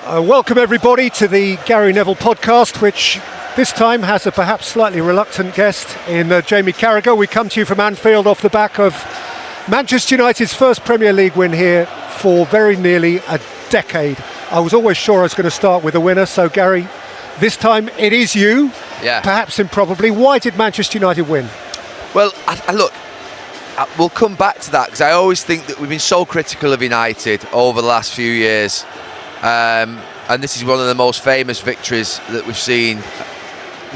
Welcome everybody to the Gary Neville podcast, which this time has a perhaps slightly reluctant guest in Jamie Carragher. We come to you from Anfield off the back of Manchester United's first Premier League win here for very nearly a decade. I was always sure I was going to start with a winner, so Gary, this time it is you, perhaps improbably. Why did Manchester United win? Well, we'll come back to that, because I always think that we've been so critical of United over the last few years. And this is one of the most famous victories that we've seen,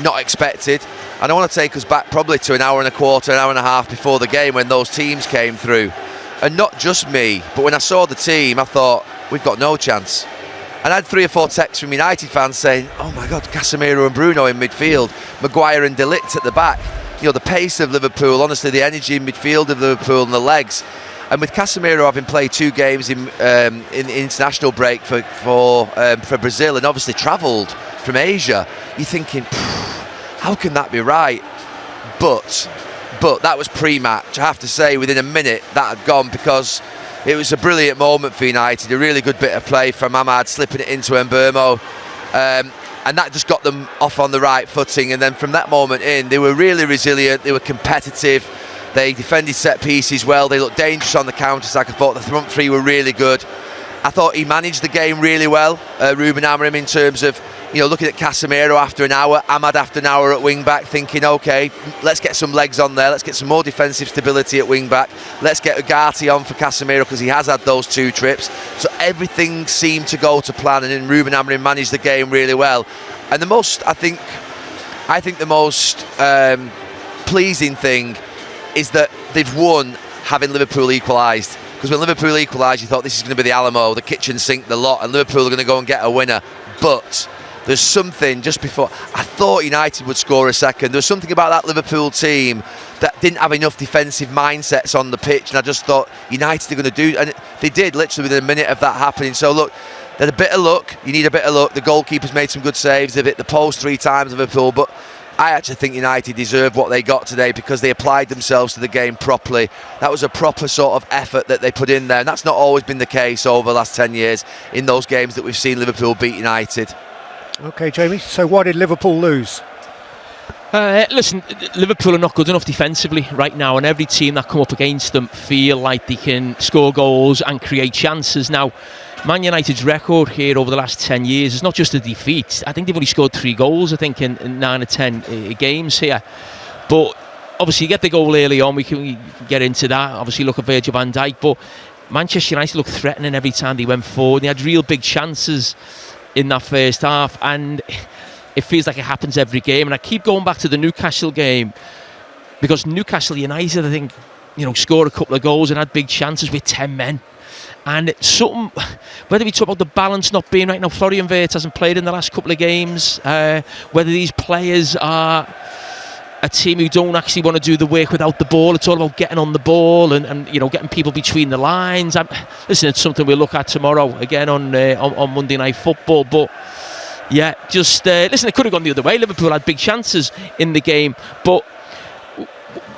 not expected. And I want to take us back probably to an hour and a quarter, an hour and a half before the game when those teams came through. And not just me, but when I saw the team, I thought, we've got no chance. And I had 3 or 4 texts from United fans saying, oh my God, Casemiro and Bruno in midfield, Maguire and De Ligt at the back. You know, the pace of Liverpool, honestly, the energy in midfield of Liverpool and the legs. And with Casemiro having played 2 games in international break for Brazil and obviously travelled from Asia, you're thinking, how can that be right? But that was pre-match. I have to say, within a minute that had gone, because it was a brilliant moment for United, a really good bit of play from Ahmad, slipping it into Mbeumo. And that just got them off on the right footing. And then from that moment in, they were really resilient, they were competitive. They defended set pieces well. They looked dangerous on the counter-attack. I thought the front three were really good. I thought he managed the game really well, Ruben Amorim, in terms of, you know, looking at Casemiro after an hour, Ahmad after an hour at wing-back, thinking, OK, let's get some legs on there. Let's get some more defensive stability at wing-back. Let's get Ugarte on for Casemiro, because he has had those 2 trips. So everything seemed to go to plan, and then Ruben Amorim managed the game really well. And the most, I think the most pleasing thing is that they've won having Liverpool equalised. Because when Liverpool equalised, you thought this is going to be the Alamo, the kitchen sink, the lot, and Liverpool are going to go and get a winner. But there's something just before, I thought United would score a second. There was something about that Liverpool team that didn't have enough defensive mindsets on the pitch, and I just thought United are going to do, and they did literally within a minute of that happening. So look, there's a bit of luck. You need a bit of luck. The goalkeeper's made some good saves. They've hit the post 3 times, Liverpool, but I actually think United deserved what they got today, because they applied themselves to the game properly. That was a proper sort of effort that they put in there, and that's not always been the case over the last 10 years in those games that we've seen Liverpool beat United. OK, Jamie, so why did Liverpool lose? Listen, Liverpool are not good enough defensively right now, and every team that come up against them feel like they can score goals and create chances. Now, Man United's record here over the last 10 years is not just a defeat. I think they've only scored 3 goals, I think, in 9 or 10 games here. But obviously you get the goal early on, we can get into that. Obviously look at Virgil van Dijk, but Manchester United looked threatening every time they went forward. They had real big chances in that first half, and it feels like it happens every game. And I keep going back to the Newcastle game, because Newcastle United, I think, you know, scored a couple of goals and had big chances with 10 men. And it's something, whether we talk about the balance not being right now, Florian Wirtz hasn't played in the last couple of games, whether these players are a team who don't actually want to do the work without the ball. It's all about getting on the ball and you know, getting people between the lines. Listen, it's something we'll look at tomorrow again on Monday Night Football. But yeah, just listen, it could have gone the other way. Liverpool had big chances in the game, but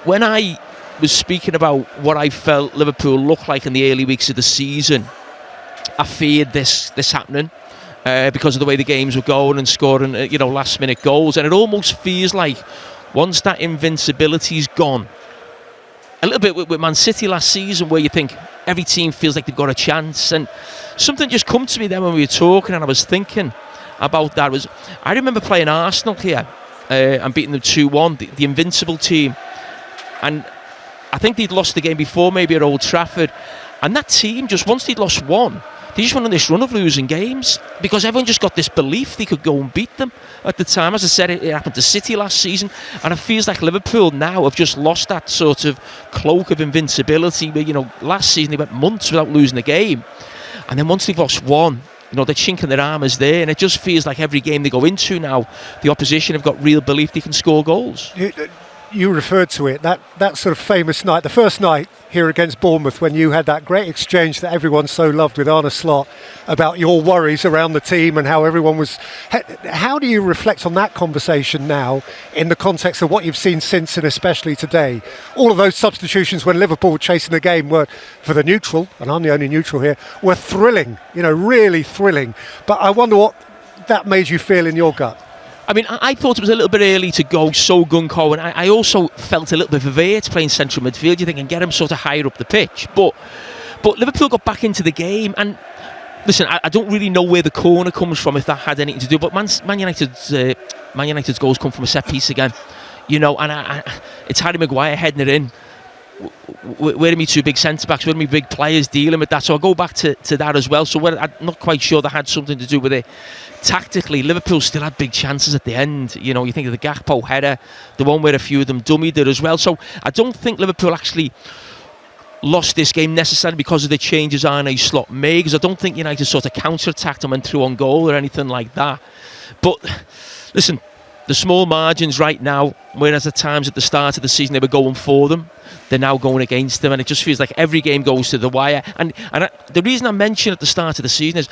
when I was speaking about what I felt Liverpool looked like in the early weeks of the season, I feared this happening because of the way the games were going and scoring last minute goals. And it almost feels like once that invincibility's gone, a little bit with Man City last season, where you think every team feels like they've got a chance, and something just come to me then when we were talking, and I was thinking about that. I remember playing Arsenal here and beating them 2-1, the invincible team, and I think they'd lost the game before, maybe at Old Trafford. And that team, just once they'd lost one, they just went on this run of losing games, because everyone just got this belief they could go and beat them at the time. As I said, it happened to City last season, and it feels like Liverpool now have just lost that sort of cloak of invincibility where, you know, last season they went months without losing a game. And then once they've lost one, you know, they're chinking their armours there, and it just feels like every game they go into now, the opposition have got real belief they can score goals. you referred to it, that sort of famous night, the first night here against Bournemouth, when you had that great exchange that everyone so loved with Arne Slot about your worries around the team and how everyone was. How do you reflect on that conversation now in the context of what you've seen since, and especially today? All of those substitutions when Liverpool were chasing the game were, for the neutral, and I'm the only neutral here, were thrilling, really thrilling. But I wonder what that made you feel in your gut. I mean, I thought it was a little bit early to go so gung-ho, and I also felt a little bit ververed playing central midfield, you think, and get him sort of higher up the pitch. But Liverpool got back into the game, and listen, I don't really know where the corner comes from, if that had anything to do, but Man United's goals come from a set piece again, and it's Harry Maguire heading it in. Where are my two big centre-backs, where are my big players dealing with that? So I'll go back to that as well. So I'm not quite sure that had something to do with it. Tactically, Liverpool still had big chances at the end. You think of the Gakpo header, the one where a few of them dummied it as well. So I don't think Liverpool actually lost this game necessarily because of the changes Arne Slot made, because I don't think United sort of counter-attacked and went through on goal or anything like that. But listen, the small margins right now, whereas at times at the start of the season they were going for them, they're now going against them, and it just feels like every game goes to the wire. And the reason I mentioned at the start of the season is,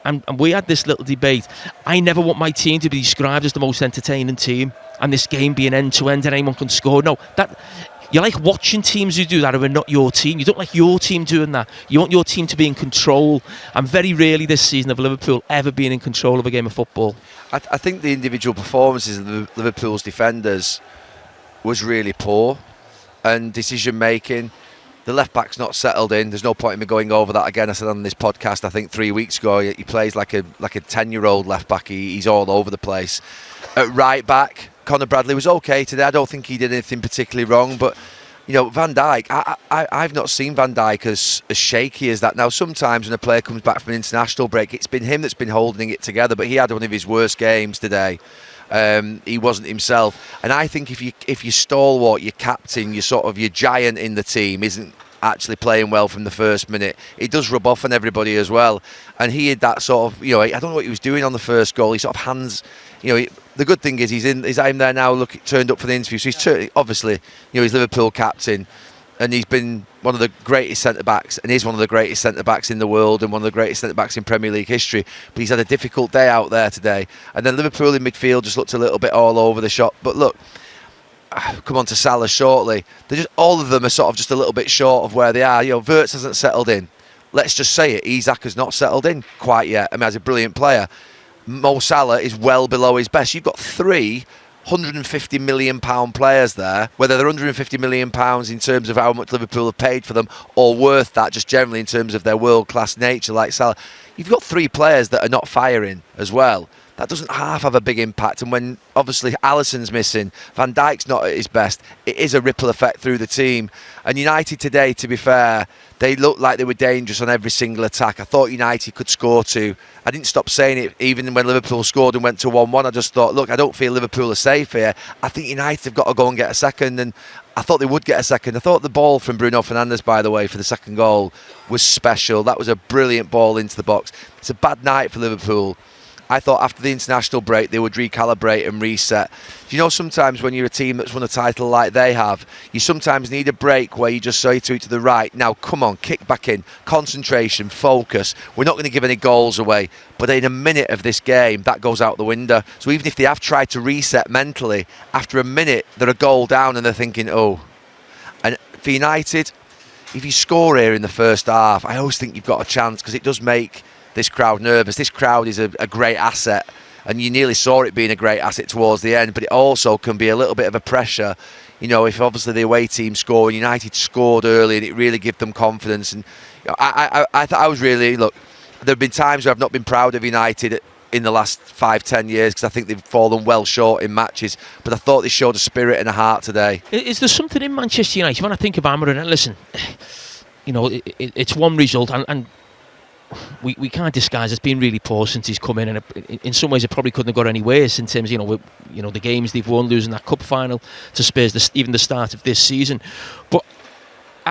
and we had this little debate, I never want my team to be described as the most entertaining team, and this game being end-to-end and anyone can score. No, you like watching teams who do that who are not your team. You don't like your team doing that. You want your team to be in control. And very rarely this season have Liverpool ever been in control of a game of football. I think the individual performances of Liverpool's defenders was really poor, and decision making. The left back's not settled in. There's no point in me going over that again. I said on this podcast, I think 3 weeks ago, he plays like a 10-year-old left back. He's all over the place. At right back, Conor Bradley was okay today. I don't think he did anything particularly wrong, but Van Dijk, I've not seen Van Dijk as shaky as that. Now, sometimes when a player comes back from an international break, it's been him that's been holding it together, but he had one of his worst games today. He wasn't himself, and I think if you stalwart, your captain, your giant in the team isn't actually playing well from the first minute, it does rub off on everybody as well. And he had that sort of, I don't know what he was doing on the first goal. He sort of hands, the good thing is he's in there now. Turned up for the interview, so he's obviously, he's Liverpool captain, and he's been one of the greatest centre-backs, and is one of the greatest centre-backs in the world, and one of the greatest centre-backs in Premier League history. But he's had a difficult day out there today. And then Liverpool in midfield just looked a little bit all over the shop. But look, come on to Salah shortly. All of them are sort of just a little bit short of where they are. Wirtz hasn't settled in. Let's just say it. Isak has not settled in quite yet. I mean, he's a brilliant player. Mo Salah is well below his best. You've got three £150 million players there, whether they're £150 million in terms of how much Liverpool have paid for them, or worth that just generally in terms of their world-class nature like Salah. You've got three players that are not firing as well. That doesn't half have a big impact. And when obviously Alisson's missing, Van Dijk's not at his best, it is a ripple effect through the team. And United today, to be fair, they looked like they were dangerous on every single attack. I thought United could score two. I didn't stop saying it even when Liverpool scored and went to 1-1. I just thought, look, I don't feel Liverpool are safe here. I think United have got to go and get a second. And I thought they would get a second. I thought the ball from Bruno Fernandes, by the way, for the second goal was special. That was a brilliant ball into the box. It's a bad night for Liverpool. I thought after the international break they would recalibrate and reset. Sometimes when you're a team that's won a title like they have, you sometimes need a break where you just say to it to the right, now come on, kick back in, concentration, focus. We're not going to give any goals away. But in a minute of this game, that goes out the window. So even if they have tried to reset mentally, after a minute they're a goal down and they're thinking, oh. And for United, if you score here in the first half, I always think you've got a chance, because it does make this crowd nervous. This crowd is a great asset, and you nearly saw it being a great asset towards the end, but it also can be a little bit of a pressure, if obviously the away team score and United scored early, and it really gave them confidence. And I thought I was really, look, there have been times where I've not been proud of United in the last 5-10 years, because I think they've fallen well short in matches, but I thought they showed a spirit and a heart today. Is there something in Manchester United when I think of Amorim? And listen, it's one result, and we can't disguise it's been really poor since he's come in, and in some ways it probably couldn't have got any worse in terms of the games they've won, losing that cup final to Spurs, even the start of this season. But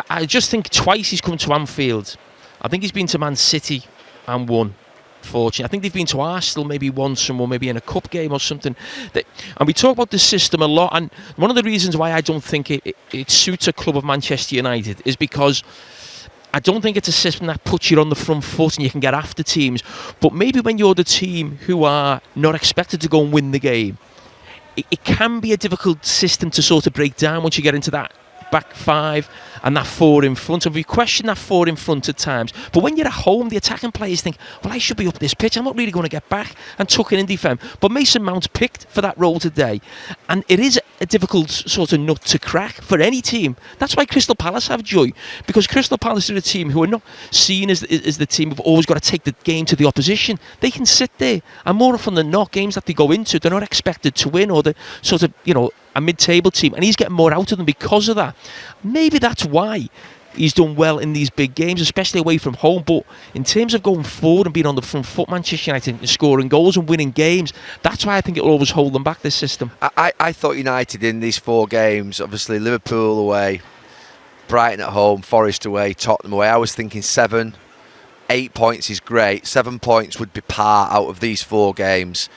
I just think twice he's come to Anfield. I think he's been to Man City and won, fortunate. I think they've been to Arsenal maybe once, or maybe in a cup game or something. And we talk about the system a lot, and one of the reasons why I don't think it suits a club of Manchester United is because I don't think it's a system that puts you on the front foot and you can get after teams. But maybe when you're the team who are not expected to go and win the game, it can be a difficult system to sort of break down once you get into that back five and that four in front. And we question that four in front at times. But when you're at home, the attacking players think, well, I should be up this pitch. I'm not really going to get back and tuck in and defend. But Mason Mount's picked for that role today. And it is a difficult sort of nut to crack for any team. That's why Crystal Palace have joy. Because Crystal Palace are a team who are not seen as the team who've always got to take the game to the opposition. They can sit there. And more often than not, games that they go into, they're not expected to win, or the sort of, a mid-table team, and he's getting more out of them because of that. Maybe that's why he's done well in these big games, especially away from home. But in terms of going forward and being on the front foot, Manchester United scoring goals and winning games, that's why I think it will always hold them back, this system. I thought United in these 4 games, obviously Liverpool away, Brighton at home, Forest away, Tottenham away, I was thinking 7, 8 points is great. 7 points would be par out of these 4 games.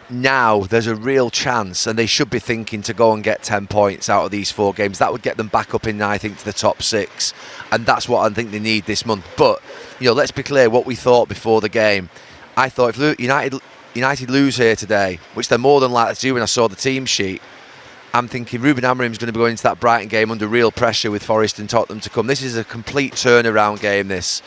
Now there's a real chance, and they should be thinking to go and get 10 points out of these 4 games. That would get them back up in, I think, to the top 6, and that's what I think they need this month. But let's be clear, what we thought before the game, I thought if United lose here today, which they're more than likely to do when I saw the team sheet, I'm thinking Ruben Amorim's going to be going into that Brighton game under real pressure with Forest and Tottenham to come. This is a complete turnaround game, this,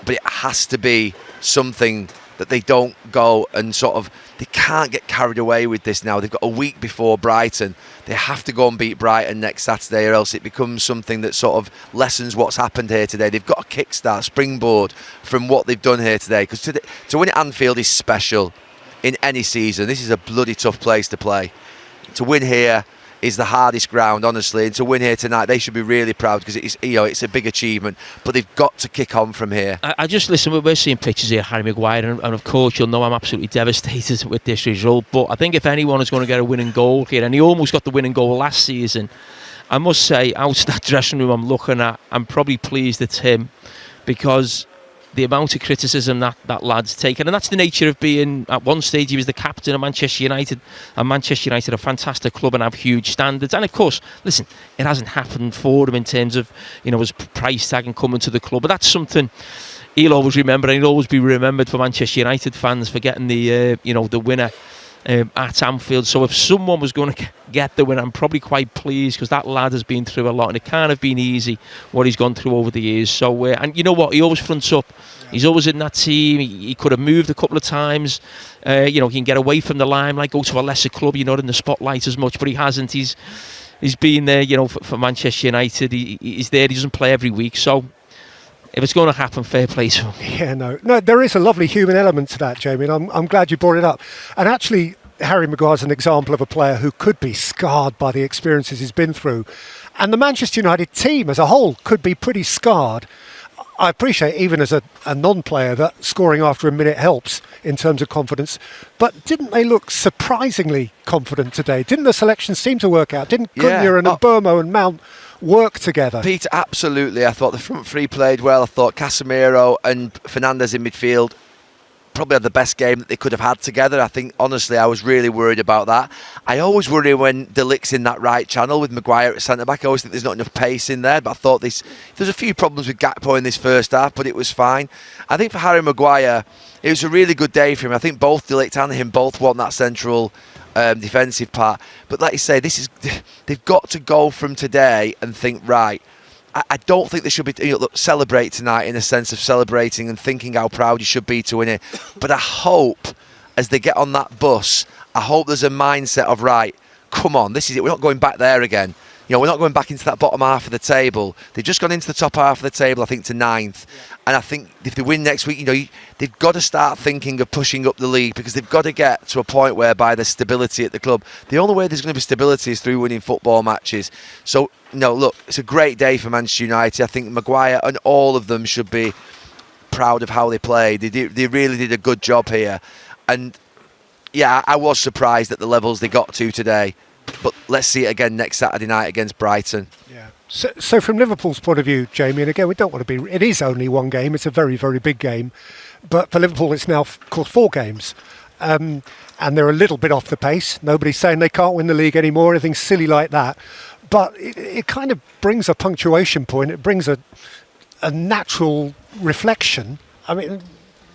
but it has to be something that they don't go and they can't get carried away with this now. They've got a week before Brighton. They have to go and beat Brighton next Saturday, or else it becomes something that sort of lessens what's happened here today. They've got a kickstart, springboard from what they've done here today. Because to win at Anfield is special in any season. This is a bloody tough place to play. To win here is the hardest ground, honestly, and to win here tonight, they should be really proud, because it's a big achievement. But they've got to kick on from here. I just listen. We're seeing pictures here, Harry Maguire, and of course you'll know I'm absolutely devastated with this result. But I think if anyone is going to get a winning goal here, and he almost got the winning goal last season, I must say, out of that dressing room I'm looking at, I'm probably pleased it's him, because the amount of criticism that lad's taken, and that's the nature of being, at one stage he was the captain of Manchester United, and Manchester United are a fantastic club and have huge standards. And of course, listen, it hasn't happened for him in terms of his price tag and coming to the club, but that's something he'll always remember, and he'll always be remembered for Manchester United fans for getting the winner at Anfield. So if someone was going to get the win, I'm probably quite pleased, because that lad has been through a lot, and it can't have been easy what he's gone through over the years. So and you know what, he always fronts up. He's always in that team. He could have moved a couple of times. He can get away from the limelight, go to a lesser club. You're not in the spotlight as much, but he hasn't. He's been there, for Manchester United. He's there. He doesn't play every week, so if it's going to happen, fair play to him. Yeah, no, there is a lovely human element to that, Jamie, and I'm glad you brought it up. And actually, Harry Maguire's an example of a player who could be scarred by the experiences he's been through. And the Manchester United team as a whole could be pretty scarred. I appreciate, even as a non-player, that scoring after a minute helps in terms of confidence. But didn't they look surprisingly confident today? Didn't the selection seem to work out? Didn't Cunha and Burmo and Mount work together? Peter, absolutely. I thought the front three played well. I thought Casemiro and Fernandes in midfield probably had the best game that they could have had together. I think, honestly, I was really worried about that. I always worry when De Ligt's in that right channel with Maguire at centre-back. I always think there's not enough pace in there, but I thought there's a few problems with Gakpo in this first half, but it was fine. I think for Harry Maguire, it was a really good day for him. I think both De Ligt and him both want that central defensive part. But like you say, they've got to go from today and think, right, I don't think they should be celebrate tonight in a sense of celebrating and thinking how proud you should be to win it. But I hope as they get on that bus, I hope there's a mindset of, right, come on, this is it. We're not going back there again. We're not going back into that bottom half of the table. They've just gone into the top half of the table, I think, to 9th. And I think if they win next week, they've got to start thinking of pushing up the league, because they've got to get to a point whereby there's stability at the club. The only way there's going to be stability is through winning football matches. So, look, it's a great day for Manchester United. I think Maguire and all of them should be proud of how they played. They really did a good job here. And, yeah, I was surprised at the levels they got to today. But let's see it again next Saturday night against Brighton. Yeah. So from Liverpool's point of view, Jamie, and again, we don't want to be... It is only one game. It's a very, very big game. but for Liverpool it's now, of course, 4 games. And they're a little bit off the pace. Nobody's saying they can't win the league anymore, anything silly like that. But it kind of brings a punctuation point. It brings a natural reflection. I mean,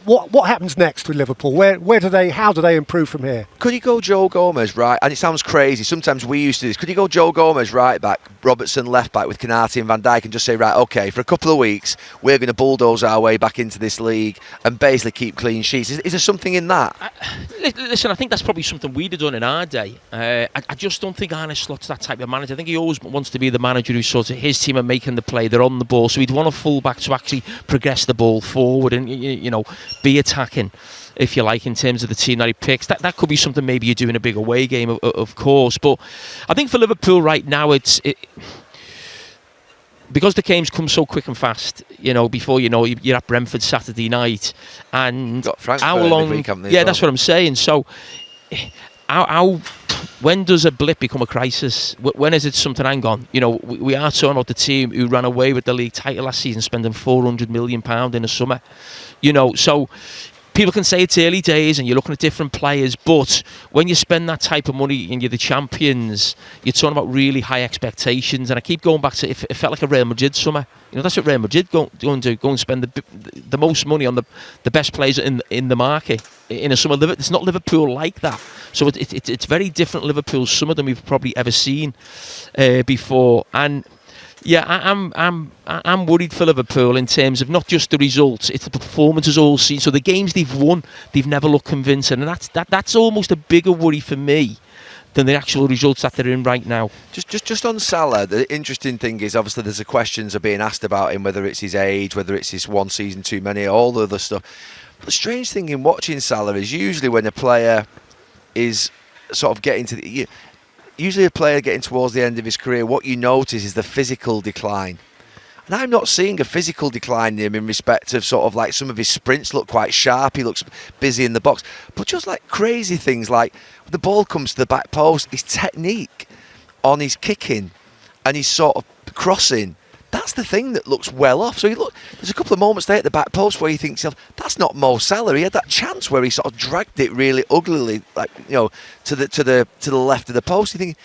what happens next with Liverpool? How do they improve from here? Could you go Joe Gomez right? And it sounds crazy. Sometimes we used to do this. Could you go Joe Gomez right back, Robertson left back with Canati and Van Dijk, and just say, right, okay, for a couple of weeks we're going to bulldoze our way back into this league and basically keep clean sheets? Is there something in that? Listen, I think that's probably something we'd have done in our day. I just don't think Arne Slot's that type of manager. I think he always wants to be the manager who sort of his team are making the play, they're on the ball, so he'd want a full-back to actually progress the ball forward and be attacking, if you like, in terms of the team that he picks. That could be something maybe you do in a big away game, of course. But I think for Liverpool right now, because the games come so quick and fast, before you know, you're at Brentford Saturday night, and how long? That's what I'm saying. So, when does a blip become a crisis? When is it something? Hang on, we are talking about the team who ran away with the league title last season, spending £400 million in the summer. So people can say it's early days and you're looking at different players, but when you spend that type of money and you're the champions, you're talking about really high expectations. And I keep going back to it felt like a Real Madrid summer. That's what Real Madrid go and do. Go and spend the most money on the best players in the market in a summer. It's not Liverpool like that. So it's very different Liverpool summer than we've probably ever seen before. And yeah, I'm worried for Liverpool in terms of not just the results, it's the performances all seen. So the games they've won, they've never looked convincing, and that's almost a bigger worry for me than the actual results that they're in right now. Just on Salah, the interesting thing is obviously there's questions are being asked about him, whether it's his age, whether it's his one season too many, all the other stuff. But the strange thing in watching Salah is usually when a player is sort of getting to usually a player getting towards the end of his career, what you notice is the physical decline. And I'm not seeing a physical decline in him in respect of sort of like some of his sprints look quite sharp, he looks busy in the box. But just like crazy things like the ball comes to the back post, his technique on his kicking and his sort of crossing, that's the thing that looks well off. So there's a couple of moments there at the back post where you think to yourself, that's not Mo Salah. He had that chance where he sort of dragged it really uglily, like to the left of the post. You think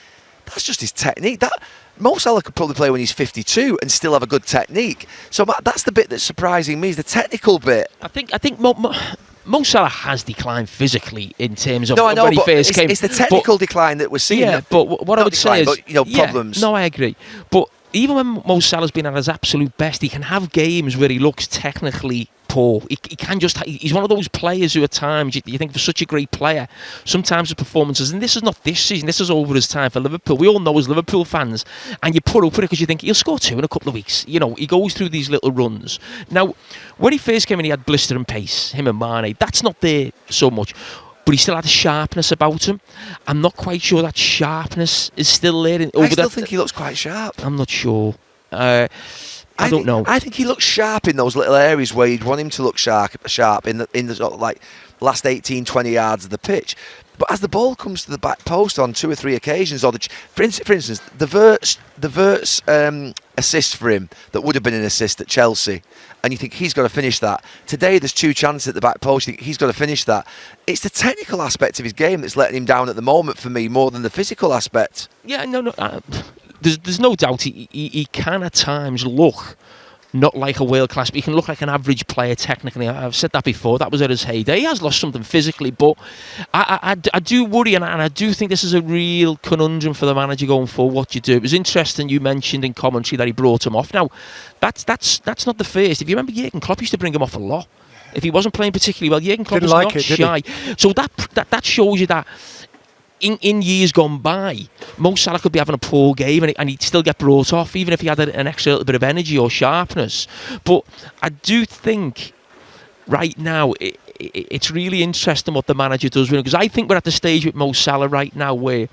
that's just his technique. That Mo Salah could probably play when he's 52 and still have a good technique. So that's the bit that's surprising me, is the technical bit. I think Mo Salah has declined physically in terms of when he first came. It's the technical decline that we're seeing. Yeah, but what I would say is, problems. No, I agree. But even when Mo Salah's been at his absolute best, he can have games where he looks technically poor. He can just. He's one of those players who at times you think for such a great player, sometimes the performances, and this is not this season, this is over his time for Liverpool. We all know as Liverpool fans, and you put up with it because you think he'll score 2 in a couple of weeks. He goes through these little runs. Now, when he first came in, he had blistering pace, him and Mane. That's not there so much. But he still had a sharpness about him. I'm not quite sure that sharpness is still there. I still think he looks quite sharp. I'm not sure. I don't know. I think he looks sharp in those little areas where you'd want him to look sharp in the sort of like last 18, 20 yards of the pitch. But as the ball comes to the back post on 2 or 3 occasions, or for instance, the Verts assist for him that would have been an assist at Chelsea, and you think he's got to finish that. Today there's 2 chances at the back post, you think he's got to finish that. It's the technical aspect of his game that's letting him down at the moment for me more than the physical aspect. Yeah, no. There's no doubt he can at times look not like a world class, but he can look like an average player technically. I've said that before. That was at his heyday. He has lost something physically, but I do worry, and I do think this is a real conundrum for the manager going forward. What you do. It was interesting you mentioned in commentary that he brought him off. Now, that's not the first. If you remember, Jurgen Klopp used to bring him off a lot. If he wasn't playing particularly well, Jurgen Klopp was not shy. So that shows you that. In years gone by, Mo Salah could be having a poor game and he'd still get brought off, even if he had an extra little bit of energy or sharpness. But I do think right now it's really interesting what the manager does, because I think we're at the stage with Mo Salah right now where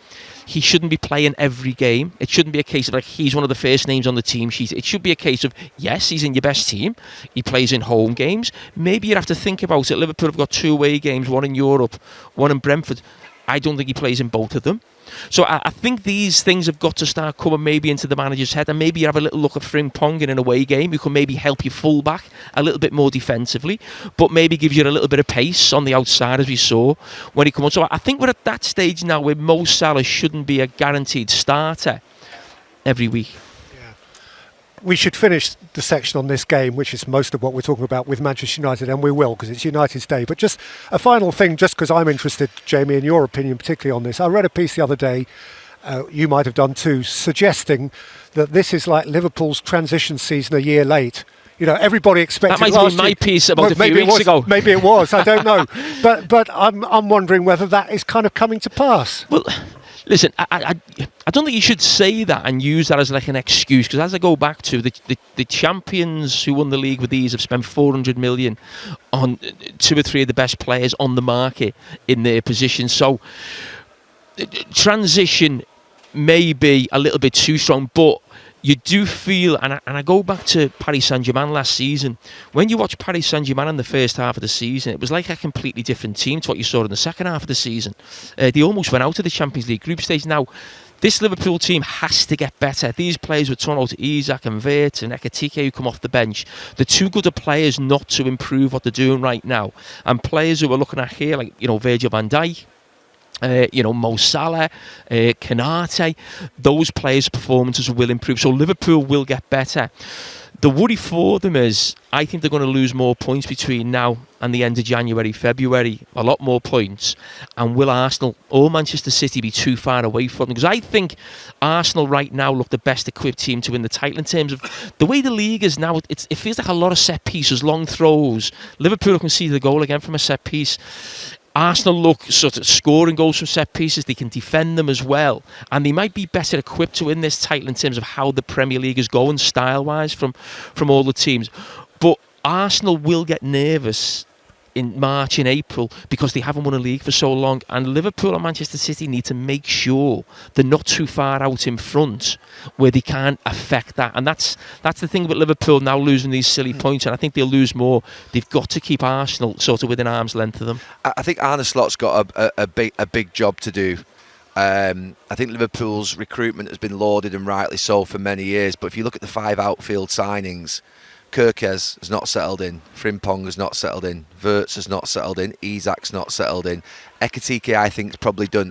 he shouldn't be playing every game. It shouldn't be a case of like he's one of the first names on the team sheet. It should be a case of, yes, he's in your best team. He plays in home games. Maybe you'd have to think about it. Liverpool have got 2 away games, one in Europe, one in Brentford. I don't think he plays in both of them. So I think these things have got to start coming maybe into the manager's head, and maybe you have a little look at Frimpong in an away game who can maybe help your full-back a little bit more defensively, but maybe gives you a little bit of pace on the outside, as we saw when he comes on. So I think we're at that stage now where Mo Salah shouldn't be a guaranteed starter every week. We should finish the section on this game, which is most of what we're talking about, with Manchester United, and we will, because it's United's day. But just a final thing, just because I'm interested, Jamie, in your opinion particularly on this. I read a piece the other day, you might have done too, suggesting that this is like Liverpool's transition season a year late. You know, everybody expected that might have been my piece about a few weeks ago. Maybe it was, I don't know. But I'm wondering whether that is kind of coming to pass. Well, listen, I don't think you should say that and use that as like an excuse, because as I go back to the champions who won the league with these have spent 400 million on 2 or 3 of the best players on the market in their position. So transition may be a little bit too strong, but you do feel, and I go back to Paris Saint-Germain last season. When you watch Paris Saint-Germain in the first half of the season, it was like a completely different team to what you saw in the second half of the season. They almost went out of the Champions League group stage. Now, this Liverpool team has to get better. These players were torn out, Isak and Wirtz and Ekitike, who come off the bench. They're too good at players not to improve what they're doing right now. And players who we're looking at here, like, you know, Virgil van Dijk, Mo Salah, Kanate, those players' performances will improve. So Liverpool will get better. The worry for them is, I think they're going to lose more points between now and the end of January, February, a lot more points. And will Arsenal or Manchester City be too far away from them? Because I think Arsenal right now look the best equipped team to win the title in terms of the way the league is now. It feels like a lot of set pieces, long throws. Liverpool can see the goal again from a set piece. Arsenal look sort of scoring goals from set pieces. They can defend them as well, and they might be better equipped to win this title in terms of how the Premier League is going style-wise from all the teams. But Arsenal will get nervous in March and April because they haven't won a league for so long, and Liverpool and Manchester City need to make sure they're not too far out in front where they can't affect that. And that's the thing about Liverpool now losing these silly points, and I think they'll lose more. They've got to keep Arsenal sort of within arm's length of them. I think Arne Slot's got a big job to do. I think Liverpool's recruitment has been lauded, and rightly so, for many years. But if you look at the 5 outfield signings, Carragher'S has not settled in, Frimpong has not settled in, Wirtz has not settled in, Isak's not settled in. Ekitike, I think,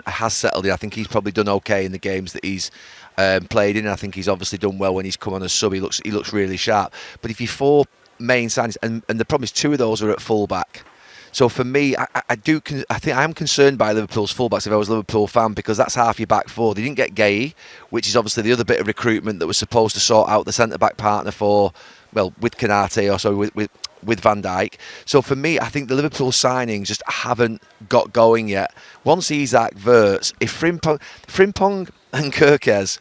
has settled in. I think he's probably done okay in the games that he's played in. I think he's obviously done well when he's come on as sub. He looks really sharp. But if you 4 main signings, and the problem is 2 of those are at full-back. So for me, I think I'm concerned by Liverpool's fullbacks if I was a Liverpool fan, because that's half your back 4. They didn't get Gay, which is obviously the other bit of recruitment that was supposed to sort out the centre-back partner with Kanate, or so with Van Dijk. So for me, I think the Liverpool signings just haven't got going yet. Once Isak, Wirtz, if Frimpong and Carragher'S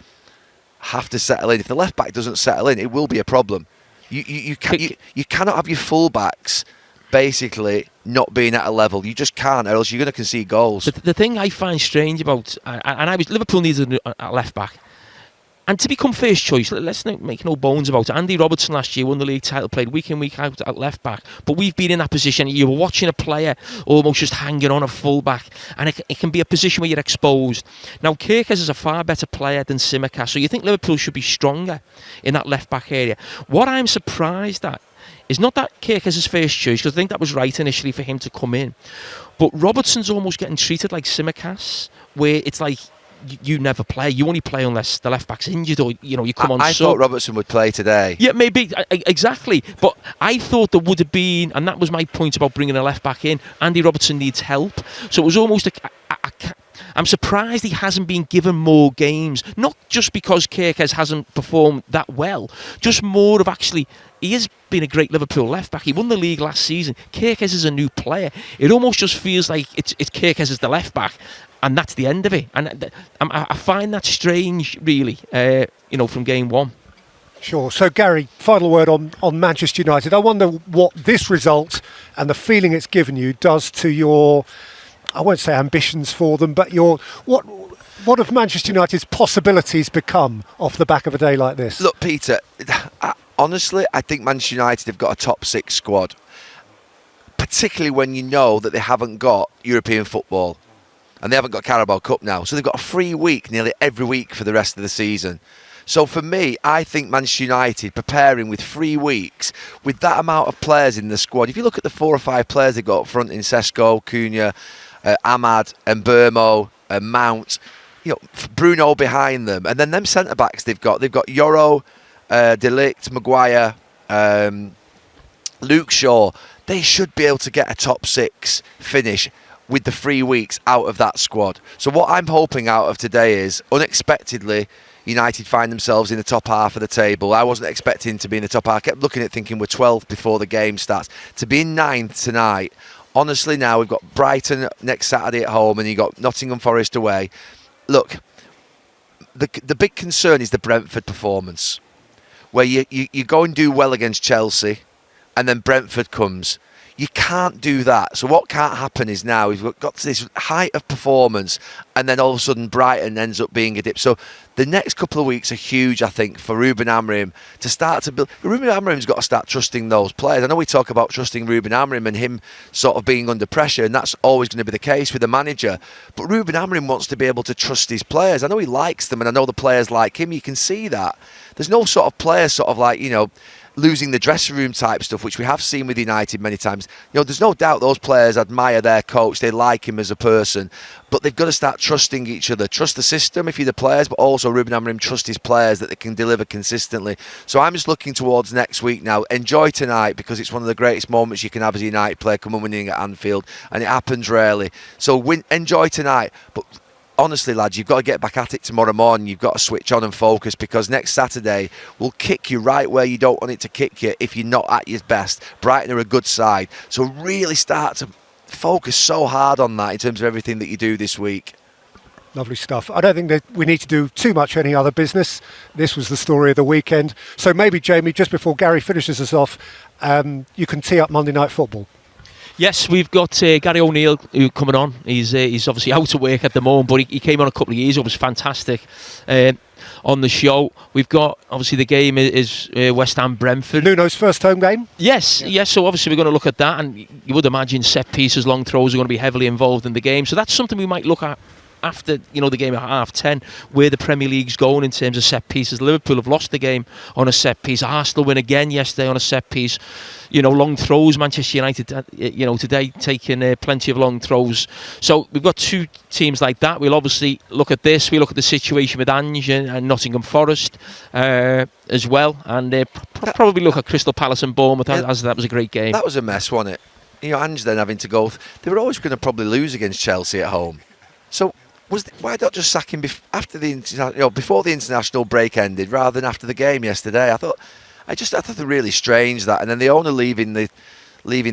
have to settle in, if the left back doesn't settle in, it will be a problem. You cannot have your full-backs basically not being at a level. You just can't, or else you're going to concede goals. The thing I find strange about, Liverpool needs a left back. And to become first choice, let's not make no bones about it. Andy Robertson last year won the league title, played week in, week out at left back. But we've been in that position. You were watching a player almost just hanging on a full back, and it can be a position where you're exposed. Now, Carragher'S is a far better player than Tsimikas, so you think Liverpool should be stronger in that left back area. What I'm surprised at is not that Carragher'S is first choice, because I think that was right initially for him to come in. But Robertson's almost getting treated like Tsimikas, where it's like, you never play. You only play unless the left back's injured, or you come on. I thought Robertson would play today. Yeah, maybe exactly. But I thought there would have been, and that was my point about bringing a left back in. Andy Robertson needs help, so it was almost I'm surprised he hasn't been given more games. Not just because Carragher'S hasn't performed that well, just more of actually, he has been a great Liverpool left back. He won the league last season. Carragher'S is a new player. It almost just feels like it's Carragher'S as the left back, and that's the end of it. And I find that strange, really, from game one. Sure. So, Gary, final word on Manchester United. I wonder what this result and the feeling it's given you does to your, I won't say ambitions for them, but what have Manchester United's possibilities become off the back of a day like this? Look, Peter, honestly, I think Manchester United have got a top 6 squad, particularly when you know that they haven't got European football. and they haven't got Carabao Cup now. So they've got a free week nearly every week for the rest of the season. So for me, I think Manchester United preparing with 3 weeks, with that amount of players in the squad. If you look at the 4 or 5 players they've got up front in Sesko, Cunha, Ahmad, and Burmo, and Mount, Bruno behind them, and then them centre backs they've got Yoro, De Ligt, Maguire, Luke Shaw. They should be able to get a top 6 finish with the 3 weeks out of that squad. So what I'm hoping out of today is, unexpectedly, United find themselves in the top half of the table. I wasn't expecting to be in the top half. I kept looking at thinking we're 12th before the game starts. To be in 9th tonight, honestly now, we've got Brighton next Saturday at home and you've got Nottingham Forest away. Look, the big concern is the Brentford performance, where you go and do well against Chelsea and then Brentford comes. You can't do that. So what can't happen is now we've got to this height of performance and then all of a sudden Brighton ends up being a dip. So the next couple of weeks are huge, I think, for Ruben Amorim to start to build. Ruben Amorim's got to start trusting those players. I know we talk about trusting Ruben Amorim and him sort of being under pressure, and that's always going to be the case with a manager. But Ruben Amorim wants to be able to trust his players. I know he likes them and I know the players like him. You can see that. There's no sort of players sort of like, losing the dressing room type stuff, which we have seen with United many times. There's no doubt those players admire their coach. They like him as a person. But they've got to start trusting each other. Trust the system if you're the players, but also Ruben Amorim trust his players that they can deliver consistently. So I'm just looking towards next week now. Enjoy tonight because it's one of the greatest moments you can have as a United player, come and winning at Anfield. And it happens rarely. So enjoy tonight. But honestly, lads, you've got to get back at it tomorrow morning. You've got to switch on and focus because next Saturday will kick you right where you don't want it to kick you if you're not at your best. Brighton are a good side. So really start to focus so hard on that in terms of everything that you do this week. Lovely stuff. I don't think that we need to do too much any other business. This was the story of the weekend. So maybe, Jamie, just before Gary finishes us off, you can tee up Monday Night Football. Yes, we've got Gary O'Neill who coming on. He's obviously out of work at the moment, but he came on a couple of years ago. It was fantastic on the show. We've got, obviously, the game is West Ham Brentford. Nuno's first home game? Yes. So obviously we're going to look at that, and you would imagine set pieces, long throws are going to be heavily involved in the game. So that's something we might look at after the game at 10:30, where the Premier League's going in terms of set pieces. Liverpool have lost the game on a set piece. Arsenal win again yesterday on a set piece. Long throws. Manchester United, today taking plenty of long throws. So we've got 2 teams like that. We'll obviously look at this. We look at the situation with Ange and Nottingham Forest as well, and probably look at Crystal Palace and Bournemouth as that was a great game. That was a mess, wasn't it? Ange then having to go. They were always going to probably lose against Chelsea at home. So why not just sack him before the international break ended rather than after the game yesterday? I thought it really strange that, and then the owner leaving the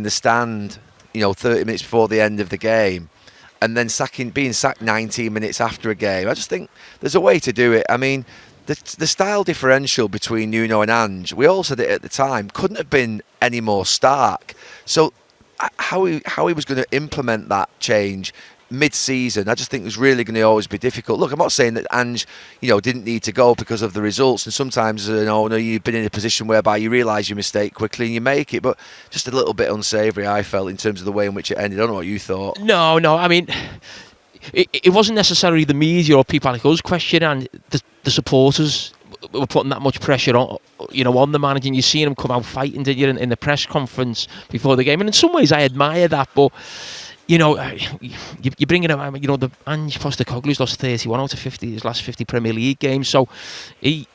stand, 30 minutes before the end of the game, and then being sacked 19 minutes after a game. I just think there's a way to do it. I mean, the style differential between Nuno and Ange, we all said it at the time, couldn't have been any more stark. So how he was going to implement that change mid-season, I just think it was really going to always be difficult. Look, I'm not saying that Ange, didn't need to go because of the results, and sometimes as an owner you've been in a position whereby you realise your mistake quickly and you make it, but just a little bit unsavoury, I felt, in terms of the way in which it ended. I don't know what you thought. No, I mean, it wasn't necessarily the media or people like us questioning, and the supporters were putting that much pressure on, on the manager. And you seen him come out fighting, did you, in the press conference before the game? And in some ways I admire that, but you bring in the Ange Postecoglou's lost 31 out of 50 his last 50 Premier League games, so he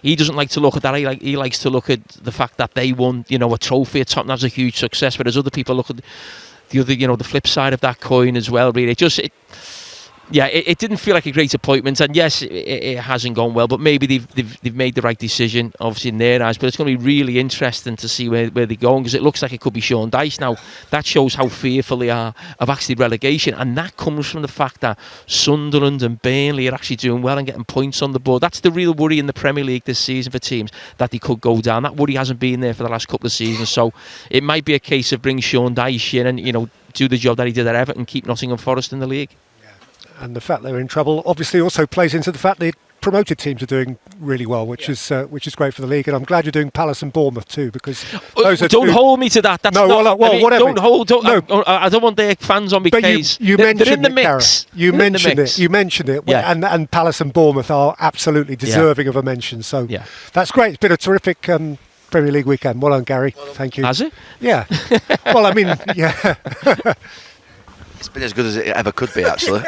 doesn't like to look at that. He likes to look at the fact that they won a trophy at Tottenham. That's a huge success, whereas other people look at the other the flip side of that coin as well. Really, it didn't feel like a great appointment, and yes, it hasn't gone well, but maybe they've made the right decision, obviously, in their eyes. But it's going to be really interesting to see where they're going, because it looks like it could be Sean Dyche. Now, that shows how fearful they are of actually relegation, and that comes from the fact that Sunderland and Burnley are actually doing well and getting points on the board. That's the real worry in the Premier League this season for teams, that they could go down. That worry hasn't been there for the last couple of seasons, so it might be a case of bringing Sean Dyche in and do the job that he did at Everton, keep Nottingham Forest in the league. And the fact they're in trouble obviously also plays into the fact that promoted teams are doing really well, which is great for the league. And I'm glad you're doing Palace and Bournemouth too, because those are don't hold me to that. That's no, not, well, whatever. Don't hold. No. I don't want their fans on me case. You They're in mentioned the it, mix. You mentioned it. You mentioned it. Yeah. And Palace and Bournemouth are absolutely deserving of a mention. So that's great. It's been a terrific Premier League weekend. Well done, Gary. Thank you. Has it? Yeah. Well, I mean, yeah. It's been as good as it ever could be, actually.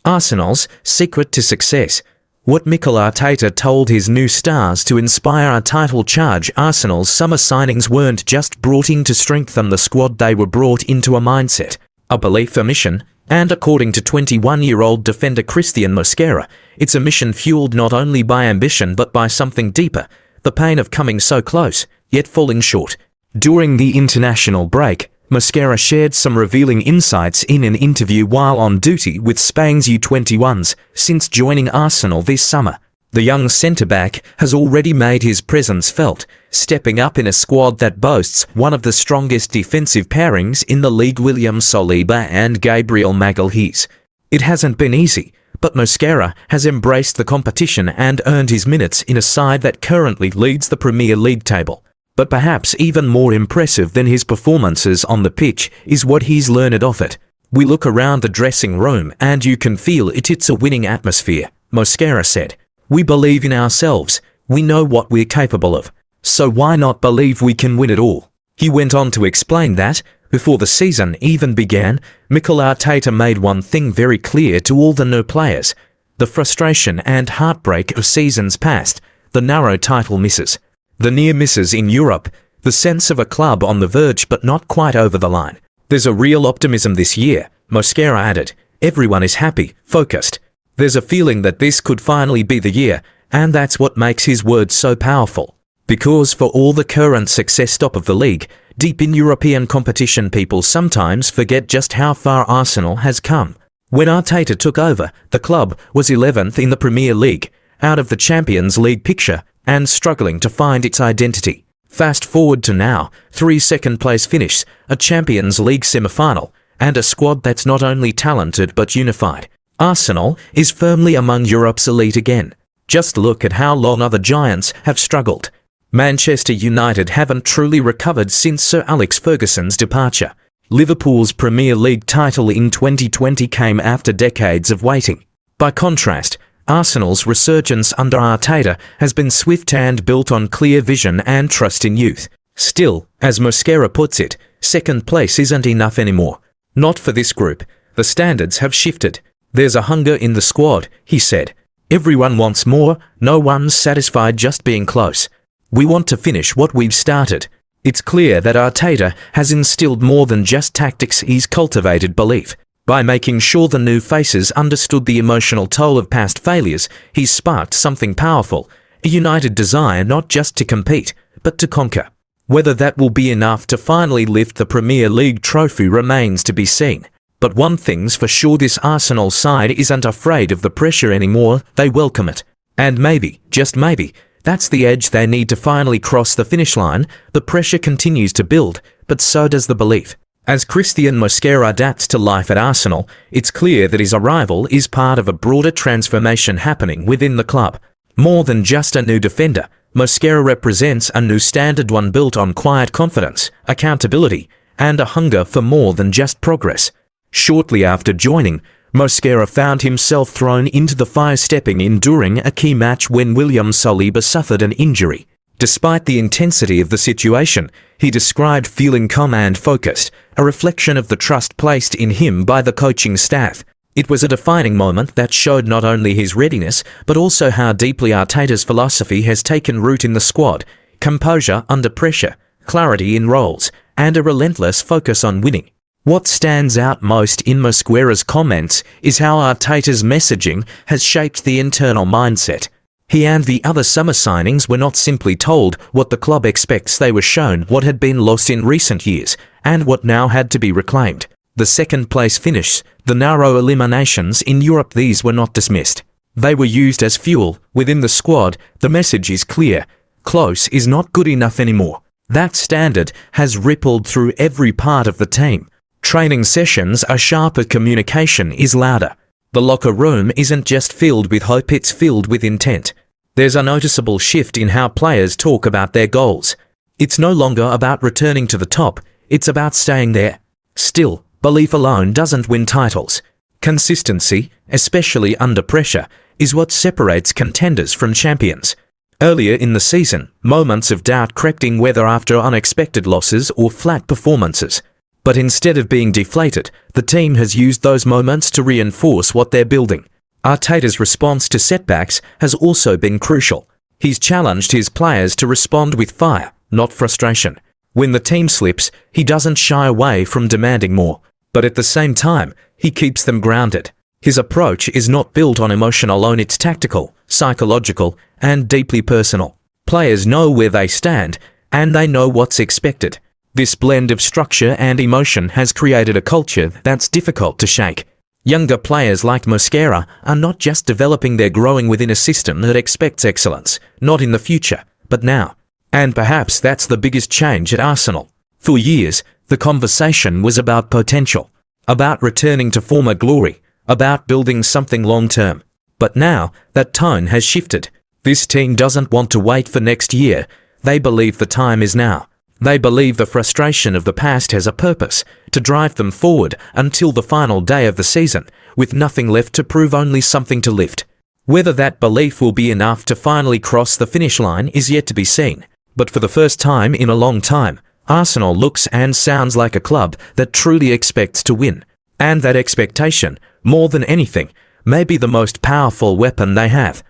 Arsenal's secret to success. What Mikel Arteta told his new stars to inspire a title charge. Arsenal's summer signings weren't just brought in to strengthen the squad, they were brought into a mindset, a belief, a mission, and according to 21-year-old defender Christian Mosquera, it's a mission fueled not only by ambition but by something deeper, the pain of coming so close, yet falling short. During the international break, Mosquera shared some revealing insights in an interview while on duty with Spain's U21s. Since joining Arsenal this summer, the young centre-back has already made his presence felt, stepping up in a squad that boasts one of the strongest defensive pairings in the league, William Saliba and Gabriel Magalhaes. It hasn't been easy, but Mosquera has embraced the competition and earned his minutes in a side that currently leads the Premier League table. But perhaps even more impressive than his performances on the pitch is what he's learned off it. We look around the dressing room and you can feel it's a winning atmosphere, Mosquera said. We believe in ourselves, we know what we're capable of, so why not believe we can win it all? He went on to explain that, before the season even began, Mikel Arteta made one thing very clear to all the new players: the frustration and heartbreak of seasons past, the narrow title misses. The near misses in Europe, the sense of a club on the verge but not quite over the line. There's a real optimism this year, Mosquera added. Everyone is happy, focused. There's a feeling that this could finally be the year, and that's what makes his words so powerful. Because for all the current success top of the league, deep in European competition, people sometimes forget just how far Arsenal has come. When Arteta took over, the club was 11th in the Premier League, out of the Champions League picture, and struggling to find its identity. Fast forward to now, 3 second-place finishes, a Champions League semi-final, and a squad that's not only talented but unified. Arsenal is firmly among Europe's elite again. Just look at how long other giants have struggled. Manchester United haven't truly recovered since Sir Alex Ferguson's departure. Liverpool's Premier League title in 2020 came after decades of waiting. By contrast, Arsenal's resurgence under Arteta has been swift and built on clear vision and trust in youth. Still, as Mosquera puts it, second place isn't enough anymore. Not for this group. The standards have shifted. There's a hunger in the squad, he said. Everyone wants more, no one's satisfied just being close. We want to finish what we've started. It's clear that Arteta has instilled more than just tactics, he's cultivated belief. By making sure the new faces understood the emotional toll of past failures, he's sparked something powerful, a united desire not just to compete, but to conquer. Whether that will be enough to finally lift the Premier League trophy remains to be seen. But one thing's for sure, this Arsenal side isn't afraid of the pressure anymore, they welcome it. And maybe, just maybe, that's the edge they need to finally cross the finish line. The pressure continues to build, but so does the belief. As Christian Mosquera adapts to life at Arsenal, it's clear that his arrival is part of a broader transformation happening within the club. More than just a new defender, Mosquera represents a new standard, one built on quiet confidence, accountability, and a hunger for more than just progress. Shortly after joining, Mosquera found himself thrown into the fire, stepping in during a key match when William Saliba suffered an injury. Despite the intensity of the situation, he described feeling calm and focused, a reflection of the trust placed in him by the coaching staff. It was a defining moment that showed not only his readiness, but also how deeply Arteta's philosophy has taken root in the squad: composure under pressure, clarity in roles, and a relentless focus on winning. What stands out most in Mosquera's comments is how Arteta's messaging has shaped the internal mindset. He and the other summer signings were not simply told what the club expects, they were shown what had been lost in recent years, and what now had to be reclaimed. The second-place finish, the narrow eliminations in Europe, these were not dismissed. They were used as fuel. Within the squad, the message is clear: close is not good enough anymore. That standard has rippled through every part of the team. Training sessions are sharper, communication is louder. The locker room isn't just filled with hope, it's filled with intent. There's a noticeable shift in how players talk about their goals. It's no longer about returning to the top, it's about staying there. Still, belief alone doesn't win titles. Consistency, especially under pressure, is what separates contenders from champions. Earlier in the season, moments of doubt crept in, whether after unexpected losses or flat performances. But instead of being deflated, the team has used those moments to reinforce what they're building. Arteta's response to setbacks has also been crucial. He's challenged his players to respond with fire, not frustration. When the team slips, he doesn't shy away from demanding more. But at the same time, he keeps them grounded. His approach is not built on emotion alone, it's tactical, psychological, and deeply personal. Players know where they stand, and they know what's expected. This blend of structure and emotion has created a culture that's difficult to shake. Younger players like Mosquera are not just developing, they're growing within a system that expects excellence, not in the future, but now. And perhaps that's the biggest change at Arsenal. For years, the conversation was about potential, about returning to former glory, about building something long-term. But now, that tone has shifted. This team doesn't want to wait for next year. They believe the time is now. They believe the frustration of the past has a purpose, to drive them forward until the final day of the season, with nothing left to prove, only something to lift. Whether that belief will be enough to finally cross the finish line is yet to be seen. But for the first time in a long time, Arsenal looks and sounds like a club that truly expects to win. And that expectation, more than anything, may be the most powerful weapon they have.